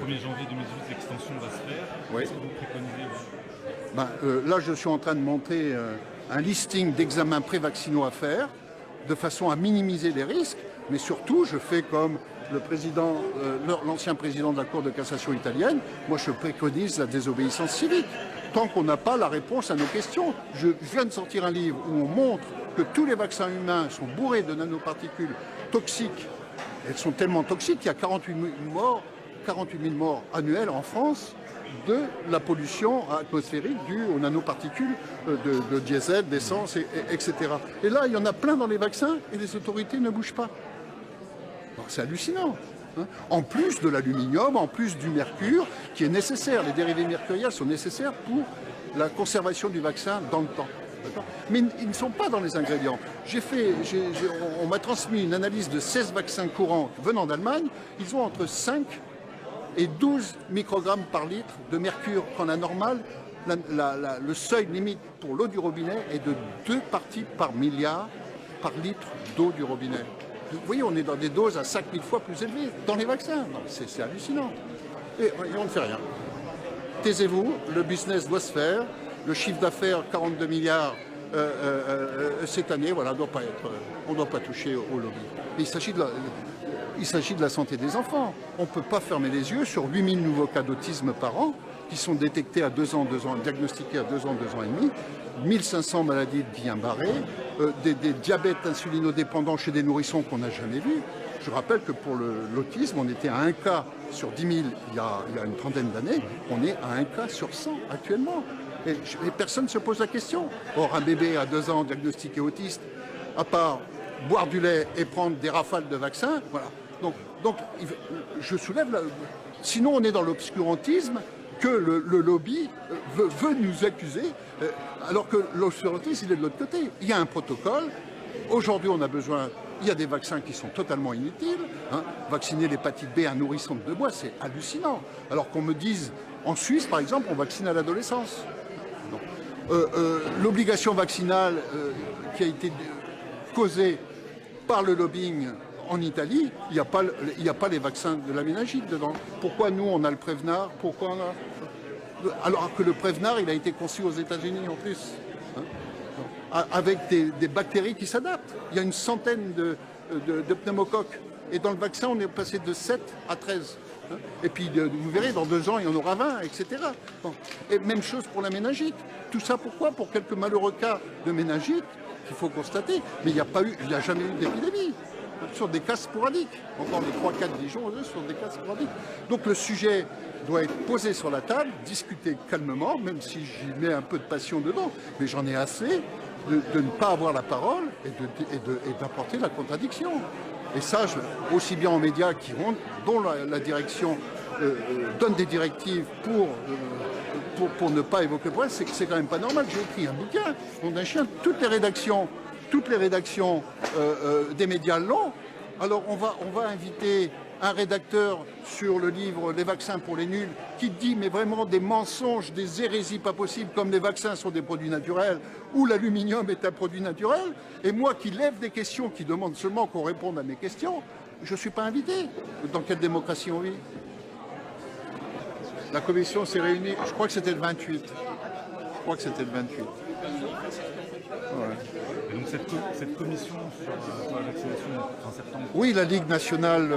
1er janvier 2018, l'extension va se faire. Oui. Qu'est-ce que vous préconisez? Là, je suis en train de monter un listing d'examens pré-vaccinaux à faire, de façon à minimiser les risques, mais surtout, je fais comme l'ancien président de la Cour de cassation italienne, moi je préconise la désobéissance civique, tant qu'on n'a pas la réponse à nos questions. Je viens de sortir un livre où on montre que tous les vaccins humains sont bourrés de nanoparticules toxiques. Elles sont tellement toxiques qu'il y a 48 000 morts annuelles en France de la pollution atmosphérique due aux nanoparticules de diesel, d'essence, etc. Et là, il y en a plein dans les vaccins et les autorités ne bougent pas. C'est hallucinant. Hein. En plus de l'aluminium, en plus du mercure, qui est nécessaire. Les dérivés mercuriels sont nécessaires pour la conservation du vaccin dans le temps. Mais ils ne sont pas dans les ingrédients. On m'a transmis une analyse de 16 vaccins courants venant d'Allemagne. Ils ont entre 5 et 12 microgrammes par litre de mercure, quand la normale, le seuil limite pour l'eau du robinet est de 2 parties par milliard par litre d'eau du robinet. Vous voyez, on est dans des doses à 5000 fois plus élevées dans les vaccins. C'est hallucinant. Et on ne fait rien. Taisez-vous, le business doit se faire. Le chiffre d'affaires, 42 milliards cette année, voilà, on ne doit pas toucher au lobby. Il s'agit de la santé des enfants. On ne peut pas fermer les yeux sur 8000 nouveaux cas d'autisme par an qui sont détectés à 2 ans, diagnostiqués à 2 ans et demi, 1500 maladies de vie barrées, des diabètes insulinodépendants chez des nourrissons qu'on n'a jamais vus. Je rappelle que pour l'autisme, on était à 1 cas sur 10 000 il y a une trentaine d'années, on est à 1 cas sur 100 actuellement. Et personne ne se pose la question. Or, un bébé à 2 ans diagnostiqué autiste, à part boire du lait et prendre des rafales de vaccins, voilà. Donc je soulève sinon on est dans l'obscurantisme que le lobby veut nous accuser, alors que l'obscurantisme il est de l'autre côté. Il y a un protocole. Aujourd'hui, il y a des vaccins qui sont totalement inutiles. Hein. Vacciner l'hépatite B à un nourrisson de 2 mois, c'est hallucinant. Alors qu'on me dise, en Suisse, par exemple, on vaccine à l'adolescence. L'obligation vaccinale qui a été causée par le lobbying en Italie, il n'y a pas les vaccins de la méningite dedans. Pourquoi nous, on a le Prevnar? Alors que le Prevnar, il a été conçu aux États-Unis en plus. Hein, avec des bactéries qui s'adaptent. Il y a une centaine de pneumocoques. Et dans le vaccin, on est passé de 7 à 13. Hein. Et puis, vous verrez, dans 2 ans, il y en aura 20, etc. Bon. Et même chose pour la méningite. Tout ça, pourquoi? Pour quelques malheureux cas de méningite qu'il faut constater. Mais il n'y a jamais eu d'épidémie. Sur des cas sporadiques. Encore les 3-4 Dijon, sur des cas sporadiques. Donc le sujet doit être posé sur la table, discuté calmement, même si j'y mets un peu de passion dedans. Mais j'en ai assez de ne pas avoir la parole et d'apporter la contradiction. Et ça, aussi bien en médias dont la direction donne des directives pour ne pas évoquer le problème, c'est quand même pas normal. J'ai écrit un bouquin, Nom d'un chien, toutes les rédactions des médias l'ont. Alors on va inviter un rédacteur sur le livre Les vaccins pour les nuls qui dit mais vraiment des mensonges, des hérésies pas possibles, comme les vaccins sont des produits naturels ou l'aluminium est un produit naturel. Et moi qui lève des questions, qui demande seulement qu'on réponde à mes questions, je ne suis pas invité. Dans quelle démocratie on vit? La commission s'est réunie, je crois que c'était le 28. Ouais. Et donc cette commission sur la vaccination en septembre. Oui, la Ligue nationale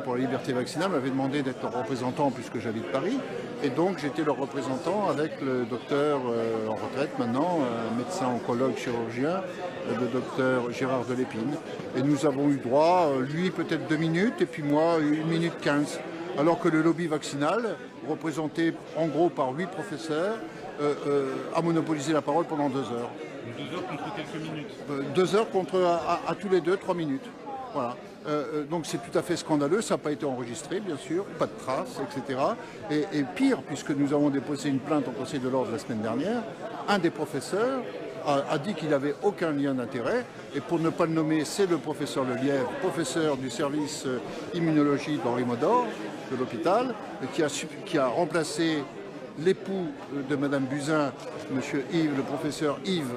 pour la liberté vaccinale m'avait demandé d'être leur représentant puisque j'habite Paris. Et donc j'étais leur représentant avec le docteur en retraite maintenant, médecin oncologue chirurgien, le docteur Gérard Delépine. Et nous avons eu droit, lui peut-être 2 minutes et puis moi 1 minute 15. Alors que le lobby vaccinal, représenté en gros par 8 professeurs, a monopolisé la parole pendant 2 heures. 2 heures contre quelques minutes. 2 heures contre à tous les 2, 3 minutes. Voilà. Donc c'est tout à fait scandaleux, ça n'a pas été enregistré bien sûr, pas de traces, etc. Et pire, puisque nous avons déposé une plainte au Conseil de l'ordre la semaine dernière, un des professeurs a dit qu'il n'avait aucun lien d'intérêt, et pour ne pas le nommer, c'est le professeur Lelièvre, professeur du service immunologie d'Henri Modor, de l'hôpital, qui a remplacé l'époux de Madame Buzyn, le professeur Yves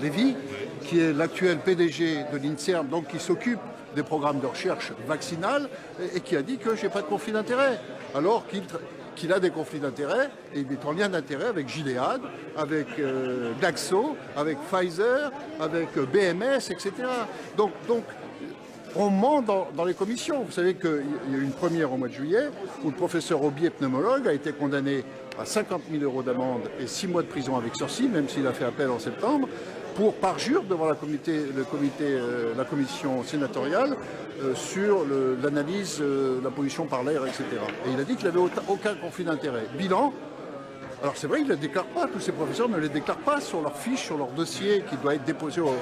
Lévy, qui est l'actuel PDG de l'INSERM, donc qui s'occupe des programmes de recherche vaccinale et qui a dit que j'ai pas de conflit d'intérêt. Alors qu'il a des conflits d'intérêt et il est en lien d'intérêt avec Gilead, avec Glaxo, avec Pfizer, avec BMS, etc. Donc on ment dans les commissions. Vous savez qu'il y a eu une première au mois de juillet où le professeur Aubier, pneumologue, a été condamné à 50 000 € d'amende et 6 mois de prison avec sursis, même s'il a fait appel en septembre, pour parjure devant la commission sénatoriale sur l'analyse de la pollution par l'air, etc. Et il a dit qu'il n'avait aucun conflit d'intérêt. Bilan. Alors c'est vrai qu'ils ne les déclarent pas, tous ces professeurs ne les déclarent pas sur leur fiche, sur leur dossier qui doit être déposé au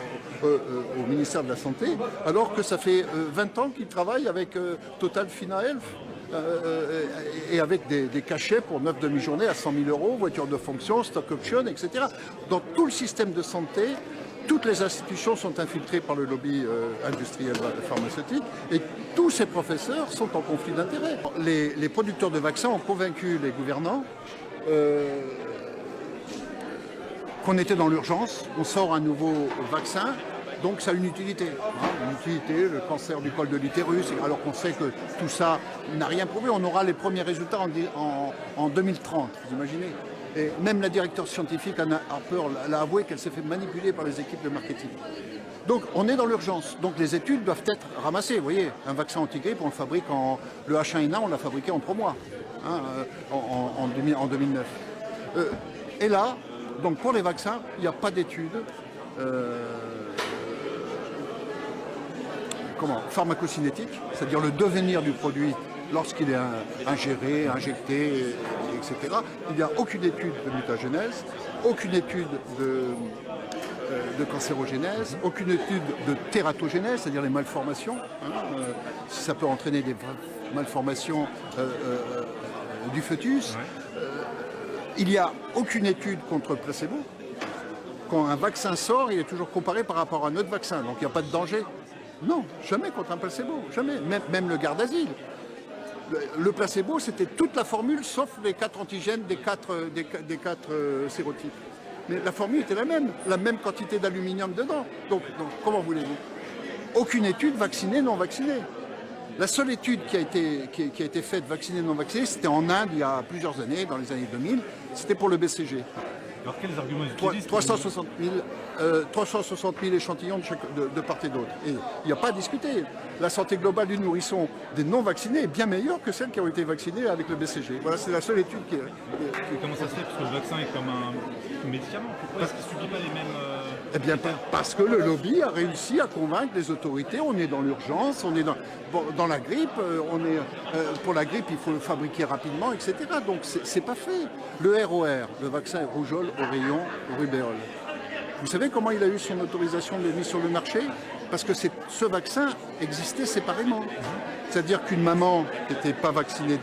ministère de la Santé, alors que ça fait 20 ans qu'ils travaillent avec Total Fina Health et avec des cachets pour 9 demi-journées à 100 000 €, voitures de fonction, stock option, etc. Dans tout le système de santé, toutes les institutions sont infiltrées par le lobby industriel pharmaceutique et tous ces professeurs sont en conflit d'intérêts. Les producteurs de vaccins ont convaincu les gouvernants qu'on était dans l'urgence, on sort un nouveau vaccin, donc ça a une utilité. Une utilité, le cancer du col de l'utérus, alors qu'on sait que tout ça n'a rien prouvé. On aura les premiers résultats en 2030, vous imaginez. Et même la directrice scientifique, Anna Harper, l'a avoué qu'elle s'est fait manipuler par les équipes de marketing. Donc on est dans l'urgence. Donc les études doivent être ramassées. Vous voyez, un vaccin anti-grippe, on le fabrique le H1N1, on l'a fabriqué en 3 mois, en 2009. Et là, donc pour les vaccins, il n'y a pas d'études pharmacocinétiques, c'est-à-dire le devenir du produit lorsqu'il est ingéré, injecté, etc. Il n'y a aucune étude de mutagénèse, aucune étude de cancérogénèse, aucune étude de tératogénèse, c'est-à-dire les malformations, si ça peut entraîner des malformations du fœtus. Il n'y a aucune étude contre le placebo. Quand un vaccin sort, il est toujours comparé par rapport à un autre vaccin, donc il n'y a pas de danger. Non, jamais contre un placebo, jamais. Même le Gardasil. Le placebo, c'était toute la formule, sauf les 4 antigènes des 4 sérotypes. Mais la formule était la même quantité d'aluminium dedans. Donc comment voulez-vous? Aucune étude vaccinée, non vaccinée. La seule étude qui a été faite vaccinée, non vaccinée, c'était en Inde il y a plusieurs années, dans les années 2000. C'était pour le BCG. Alors quels arguments ils utilisent 360 000 échantillons de part et d'autre. Et il n'y a pas à discuter. La santé globale du nourrisson des non-vaccinés est bien meilleure que celles qui ont été vaccinées avec le BCG. Voilà, c'est la seule étude qui est... Et comment ça se fait? Parce que le vaccin est comme un médicament. Pourquoi est-ce qu'il ne subit pas les mêmes... Eh bien, parce que le lobby a réussi à convaincre les autorités. On est dans l'urgence, on est dans la grippe. Pour la grippe, il faut le fabriquer rapidement, etc. Donc, c'est pas fait. Le ROR, le vaccin rougeole, oreillon, rubéole. Vous savez comment il a eu son autorisation de mise sur le marché? Parce que ce vaccin existait séparément. C'est-à-dire qu'une maman qui n'était pas vaccinée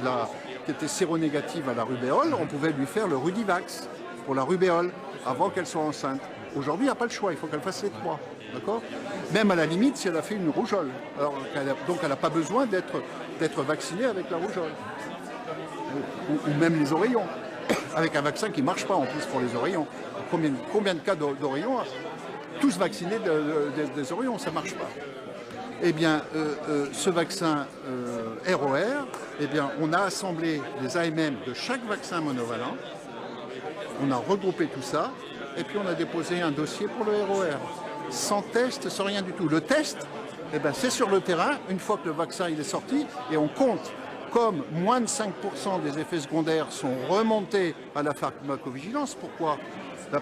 qui était séronégative à la rubéole, on pouvait lui faire le Rudivax pour la rubéole avant qu'elle soit enceinte. Aujourd'hui, il n'y a pas le choix, il faut qu'elle fasse les 3. D'accord? Même à la limite, si elle a fait une rougeole. Donc elle n'a pas besoin d'être vaccinée avec la rougeole. Ou même les oreillons. Avec un vaccin qui ne marche pas en plus pour les oreillons. Combien de cas d'oreillons? Tous vaccinés des oreillons, ça ne marche pas. Eh bien, ce vaccin ROR, eh bien, on a assemblé les AMM de chaque vaccin monovalent. On a regroupé tout ça. Et puis on a déposé un dossier pour le ROR. Sans test, sans rien du tout. Le test, eh ben, c'est sur le terrain, une fois que le vaccin il est sorti, et on compte. Comme moins de 5% des effets secondaires sont remontés à la pharmacovigilance. Pourquoi?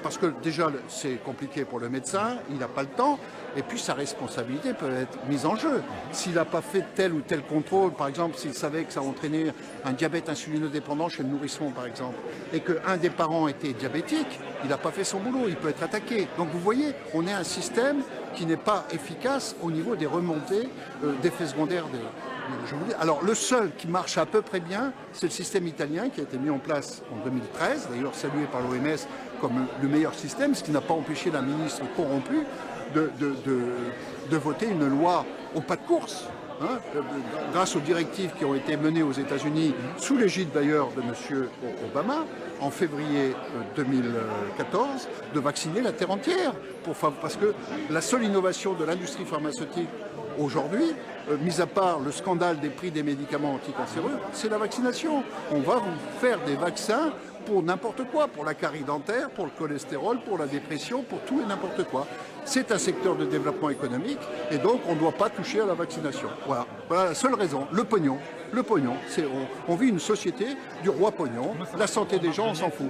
Parce que déjà, c'est compliqué pour le médecin, il n'a pas le temps, et puis sa responsabilité peut être mise en jeu. S'il n'a pas fait tel ou tel contrôle, par exemple, s'il savait que ça entraînait un diabète insulinodépendant chez le nourrisson, par exemple, et qu'un des parents était diabétique, il n'a pas fait son boulot, il peut être attaqué. Donc vous voyez, on est un système qui n'est pas efficace au niveau des remontées d'effets secondaires. Alors le seul qui marche à peu près bien, c'est le système italien qui a été mis en place en 2013, d'ailleurs salué par l'OMS comme le meilleur système, ce qui n'a pas empêché la ministre corrompue de voter une loi au pas de course grâce aux directives qui ont été menées aux États-Unis, sous l'égide d'ailleurs de M. Obama, en février 2014, de vacciner la terre entière. Parce que la seule innovation de l'industrie pharmaceutique aujourd'hui, mis à part le scandale des prix des médicaments anticancéreux, c'est la vaccination. On va vous faire des vaccins pour n'importe quoi, pour la carie dentaire, pour le cholestérol, pour la dépression, pour tout et n'importe quoi. C'est un secteur de développement économique et donc on ne doit pas toucher à la vaccination. Voilà, voilà la seule raison, le pognon. Le pognon, on vit une société du roi pognon, la santé des gens, on s'en fout.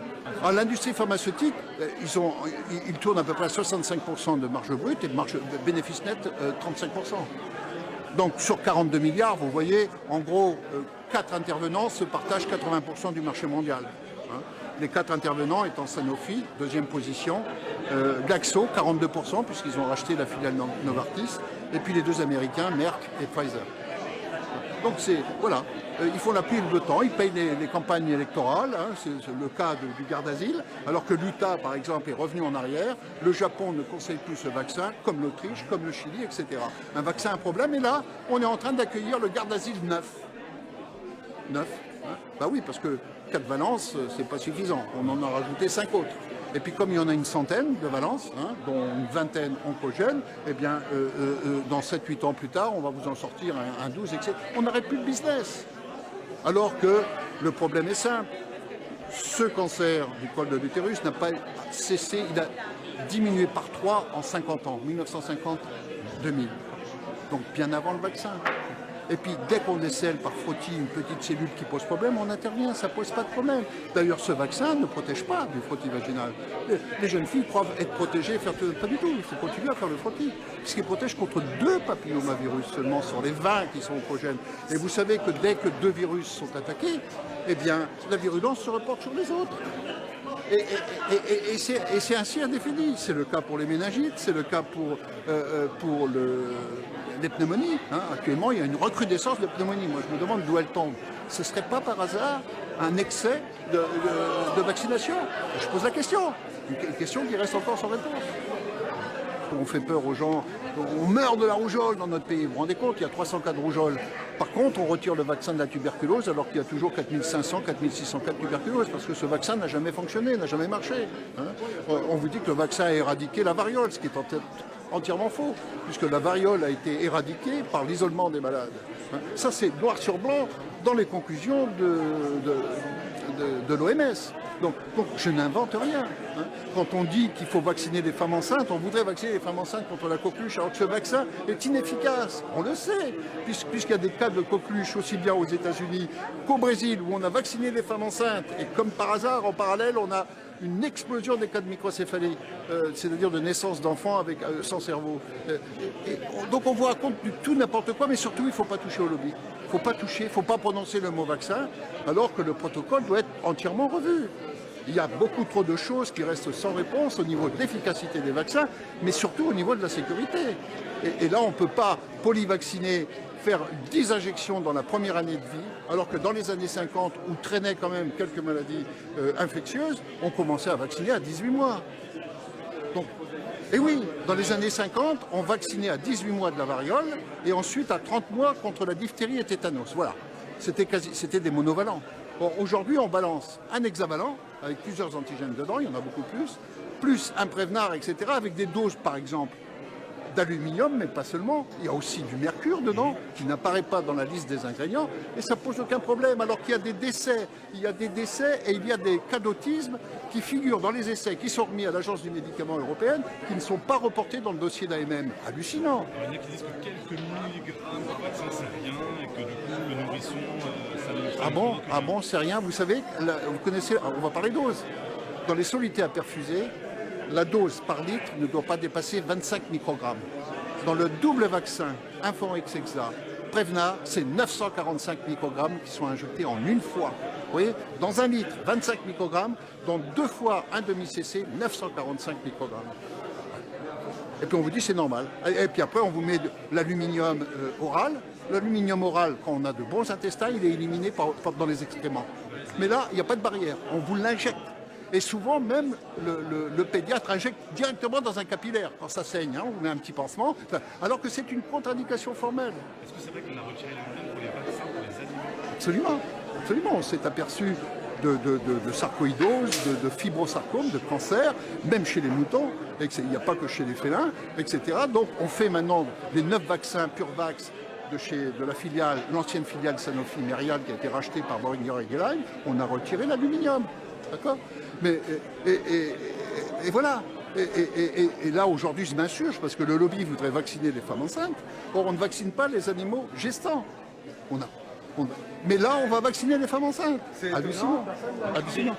L'industrie pharmaceutique, ils tournent à peu près à 65% de marge brute et de bénéfice net 35%. Donc sur 42 milliards, vous voyez, en gros, 4 intervenants se partagent 80% du marché mondial. Les 4 intervenants étant Sanofi, deuxième position, Glaxo, 42%, puisqu'ils ont racheté la filiale Novartis, et puis les 2 Américains, Merck et Pfizer. Donc voilà, ils font la pluie le temps, ils payent les campagnes électorales, c'est le cas du Gardasil, alors que l'Utah, par exemple, est revenu en arrière, le Japon ne conseille plus ce vaccin, comme l'Autriche, comme le Chili, etc. Un vaccin, un problème, et là, on est en train d'accueillir le Gardasil 9. 9, Bah oui, parce que 4 valences, c'est pas suffisant, on en a rajouté 5 autres. Et puis comme il y en a une centaine de valences, dont une vingtaine oncogènes, eh bien dans 7-8 ans plus tard, on va vous en sortir un 12, etc. On n'aurait plus de business. Alors que le problème est simple. Ce cancer du col de l'utérus n'a pas cessé, il a diminué par 3 en 50 ans, 1950-2000. Donc bien avant le vaccin. Et puis, dès qu'on décèle par frottis une petite cellule qui pose problème, on intervient, ça ne pose pas de problème. D'ailleurs, ce vaccin ne protège pas du frottis vaginal. Les jeunes filles croient être protégées, pas du tout, il faut continuer à faire le frottis. Puisqu'il protège contre 2 papillomavirus seulement sur les 20 qui sont oncogènes. Et vous savez que dès que 2 virus sont attaqués, eh bien, la virulence se reporte sur les autres. Et c'est ainsi indéfini. C'est le cas pour les méningites, c'est le cas pour les pneumonies. Actuellement, il y a une recrudescence de pneumonie. Moi, je me demande d'où elle tombe. Ce ne serait pas par hasard un excès de vaccination? Je pose la question. Une question qui reste encore sans réponse. On fait peur aux gens. On meurt de la rougeole dans notre pays. Vous vous rendez compte, il y a 300 cas de rougeole. Par contre, on retire le vaccin de la tuberculose alors qu'il y a toujours 4500, 4600 cas de tuberculose parce que ce vaccin n'a jamais fonctionné, n'a jamais marché. On vous dit que le vaccin a éradiqué la variole, ce qui est entièrement faux, puisque la variole a été éradiquée par l'isolement des malades. Ça, c'est noir sur blanc dans les conclusions de l'OMS. Donc, je n'invente rien. Quand on dit qu'il faut vacciner les femmes enceintes, on voudrait vacciner les femmes enceintes contre la coqueluche, alors que ce vaccin est inefficace. On le sait, puisqu'il y a des cas de coqueluche aussi bien aux États-Unis qu'au Brésil, où on a vacciné les femmes enceintes. Et comme par hasard, en parallèle, on a une explosion des cas de microcéphalie, c'est-à-dire de naissance d'enfants sans cerveau. Donc on vous raconte du tout n'importe quoi, mais surtout il ne faut pas toucher au lobby. Il ne faut pas toucher, il ne faut pas prononcer le mot vaccin, alors que le protocole doit être entièrement revu. Il y a beaucoup trop de choses qui restent sans réponse au niveau de l'efficacité des vaccins, mais surtout au niveau de la sécurité. Et là, on ne peut pas polyvacciner, faire 10 injections dans la première année de vie, alors que dans les années 50, où traînaient quand même quelques maladies infectieuses, on commençait à vacciner à 18 mois. Donc, et oui, dans les années 50, on vaccinait à 18 mois de la variole, et ensuite à 30 mois contre la diphtérie et tétanos. Voilà, c'était des monovalents. Bon, aujourd'hui, on balance un hexavalent, avec plusieurs antigènes dedans, il y en a beaucoup plus un Prevnar, etc., avec des doses, par exemple, d'aluminium, mais pas seulement. Il y a aussi du mercure dedans, qui n'apparaît pas dans la liste des ingrédients, et ça pose aucun problème, alors qu'il y a des décès. Il y a des décès et il y a des cas d'autisme qui figurent dans les essais, qui sont remis à l'Agence du médicament européenne, qui ne sont pas reportés dans le dossier d'AMM. Hallucinant. Il y en a qui disent que quelques milligrammes de vaccin, c'est rien, et que du coup, le nourrisson, Ah bon, c'est rien. Vous savez, vous connaissez, on va parler dose. Dans les solutés à perfuser, la dose par litre ne doit pas dépasser 25 microgrammes. Dans le double vaccin Inforex-Hexa, Prevnar, c'est 945 microgrammes qui sont injectés en une fois. Vous voyez, dans un litre, 25 microgrammes, dans 2 fois un demi-cc, 945 microgrammes. Et puis on vous dit c'est normal. Et puis après on vous met de l'aluminium oral. L'aluminium oral, quand on a de bons intestins, il est éliminé dans les excréments. Mais là, il n'y a pas de barrière. On vous l'injecte. Et souvent, même, le pédiatre injecte directement dans un capillaire quand ça saigne. Hein, on met un petit pansement, alors que c'est une contre-indication formelle. Est-ce que c'est vrai qu'on a retiré l'AMM pour les vaccins pour les animaux? Absolument, absolument. On s'est aperçu de sarcoïdose, de fibrosarcome, de cancer, même chez les moutons, il n'y a pas que chez les félins, etc. Donc on fait maintenant les 9 vaccins PureVax de la filiale, l'ancienne filiale Sanofi Merial qui a été rachetée par Boehringer Ingelheim. On a retiré l'aluminium, d'accord? Mais et voilà. Et là, aujourd'hui, je m'insurge parce que le lobby voudrait vacciner les femmes enceintes. Or, on ne vaccine pas les animaux gestants. Mais là, on va vacciner les femmes enceintes. Hallucinant. Hallucinant.